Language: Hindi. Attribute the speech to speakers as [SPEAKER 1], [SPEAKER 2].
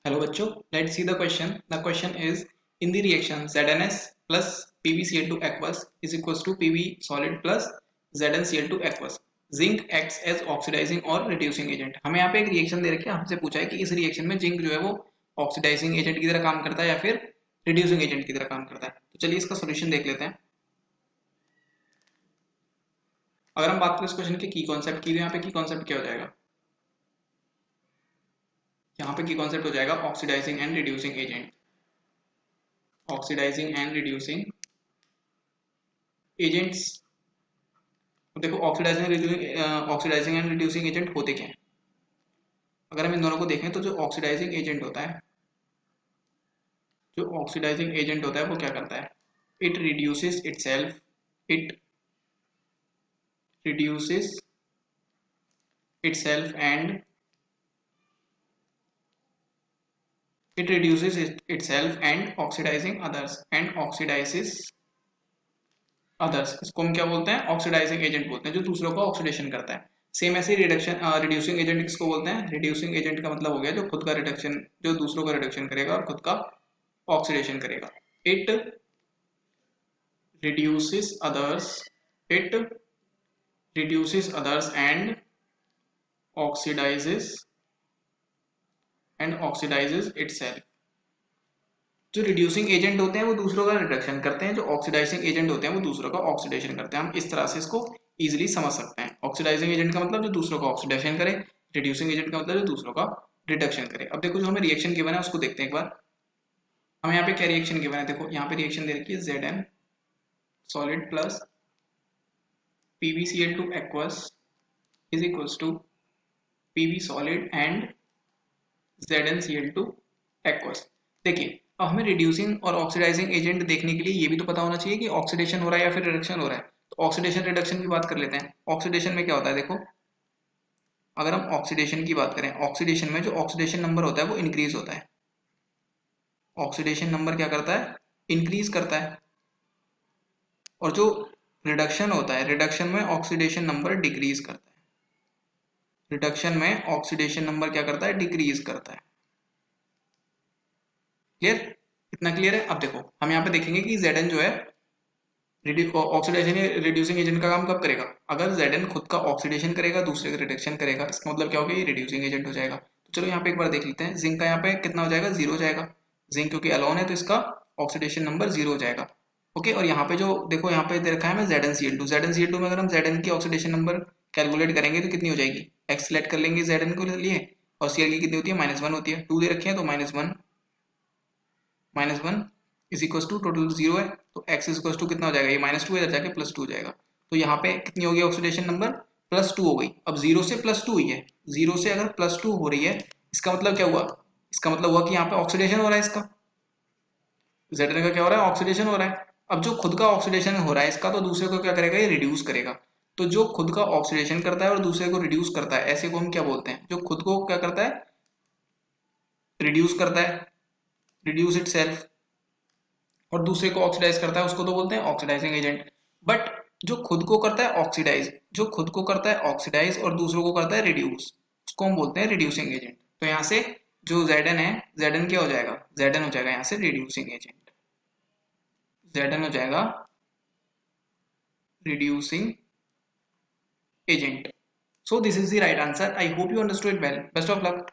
[SPEAKER 1] Hello बच्चों, let's see the question. The question is in the reaction ZnS plus PbCl2 aqueous is equals to Pb solid plus ZnCl2 aqueous. Zinc acts as oxidizing और reducing agent. हमें यहाँ पे एक रिएक्शन दे रखी है, हमसे पूछा है कि इस रिएक्शन में जिंक जो है वो ऑक्सीडाइजिंग एजेंट की तरह काम करता है या फिर रिड्यूसिंग एजेंट की तरह काम करता है. तो चलिए इसका सोल्यूशन देख लेते हैं. अगर हम बात करें इस क्वेश्चन के की कॉन्सेप्ट की तो यहाँ पे की कॉन्सेप्ट क्या हो जाएगा. यहाँ पे की कॉन्सेप्ट हो जाएगा oxidising and reducing agent. Oxidising and reducing agents. देखो ऑक्सीडाइजिंग एंड रिड्यूसिंग एजेंट होते क्या हैं. अगर हम इन दोनों को देखें तो जो ऑक्सीडाइजिंग एजेंट होता है, वो क्या करता है. It reduces itself. It reduces itself and oxidising others and oxidises others. इसको हम क्या बोलते हैं, ऑक्सीडाइजिंग एजेंट बोलते हैं, जो दूसरों का ऑक्सीडेशन करता है. सेम ऐसे रिडक्शन रिड्यूसिंग एजेंट किसको बोलते हैं. रिड्यूसिंग एजेंट का मतलब हो गया जो खुद का रिडक्शन, जो दूसरों का रिडक्शन करेगा और खुद का ऑक्सीडेशन करेगा. It reduces others it reduces others oxidizes and oxidizes itself. जो रिड्यूसिंग एजेंट होते हैं वो दूसरों का रिडक्शन करते हैं, जो ऑक्सीडाइजिंग एजेंट होते हैं वो दूसरों का ऑक्सीडेशन करते हैं. हम इस तरह से इसको इजीली समझ सकते हैं. ऑक्सीडाइजिंग एजेंट का मतलब जो दूसरों का ऑक्सीडेशन करे, रिड्यूसिंग एजेंट का मतलब जो दूसरों का रिडक्शन करे. अब देखो जो हमें रिएक्शन गिवन है उसको देखते हैं एक बार. हमें यहाँ पे क्या रिएक्शन गिवन है, देखो यहाँ पे रिएक्शन दे रखी है Zn solid plus PbCl2 aqueous is equals to Pb solid and ZnCl2 aqueous. देखिए अब हमें रिड्यूसिंग और ऑक्सीडाइजिंग एजेंट देखने के लिए ये भी तो पता होना चाहिए कि ऑक्सीडेशन हो रहा है या फिर रिडक्शन हो रहा है. तो ऑक्सीडेशन रिडक्शन की बात कर लेते हैं. ऑक्सीडेशन में क्या होता है, देखो अगर हम ऑक्सीडेशन की बात करें, ऑक्सीडेशन में जो ऑक्सीडेशन नंबर होता है वो इंक्रीज होता है. ऑक्सीडेशन नंबर क्या करता है, इंक्रीज करता है. और जो रिडक्शन होता है, रिडक्शन में ऑक्सीडेशन नंबर डिक्रीज करता है. रिडक्शन में ऑक्सीडेशन नंबर क्या करता है, डिक्रीज करता है. क्लियर, इतना क्लियर है. अब देखो हम यहाँ पे देखेंगे कि Zn जो है ऑक्सीडेशन रिड्यूसिंग एजेंट का काम कब करेगा, अगर Zn खुद का ऑक्सीडेशन करेगा, दूसरे का रिडक्शन करेगा. इसका मतलब क्या होगा, ये रिड्यूसिंग एजेंट हो जाएगा. तो चलो यहाँ पे एक बार देख लेते हैं. जिंक का यहाँ पे कितना हो जाएगा, जीरो हो जाएगा. जिंक क्योंकि अलोन है तो इसका ऑक्सीडेशन नंबर जीरो हो जाएगा. ओके, और यहाँ पे जो देखो यहाँ पे दे रखा है मैं ZnCl2. ZnCl2 में अगर हम Zn की ऑक्सीडेशन नंबर कैलकुलेट करेंगे तो कितनी हो जाएगी, एक्स सेलेक्ट कर लेंगे Zn को लिए, और Cl की कितनी होती है, -1 होती है. 2 दे रखे हैं तो -1 is equal to total zero है तो x इज इक्वल टू कितना हो जाएगा, ये -2 इधर जाके +2 हो जाएगा. तो यहाँ पे कितनी हो गई ऑक्सीडेशन नंबर, +2 हो गई. अब जीरो से +2 हुई है, जीरो से अगर +2 हो रही है इसका मतलब क्या हुआ, इसका मतलब हुआ कि यहाँ पे ऑक्सीडेशन हो रहा है. इसका Zn का क्या हो रहा है, ऑक्सीडेशन हो रहा है. अब जो खुद का ऑक्सीडेशन हो रहा है इसका, तो दूसरे को क्या करेगा, ये रिड्यूस करेगा. तो जो खुद का ऑक्सीडेशन करता है और दूसरे को रिड्यूस करता है, ऐसे को हम क्या बोलते हैं, जो खुद को क्या करता है, रिड्यूस करता है, रिड्यूस इट सेल्फ, और दूसरे को ऑक्सीडाइज करता है उसको तो बोलते हैं ऑक्सीडाइजिंग एजेंट. बट जो खुद को करता है ऑक्सीडाइज, जो खुद को करता है ऑक्सीडाइज और दूसरों को करता है रिड्यूस, उसको हम बोलते हैं रिड्यूसिंग एजेंट. तो यहाँ से जो Zn है, Zn क्या हो जाएगा, Zn हो जाएगा यहाँ से रिड्यूसिंग एजेंट. Zn हो जाएगा reducing agent. So this is the right answer. I hope you understood it well. Best of luck.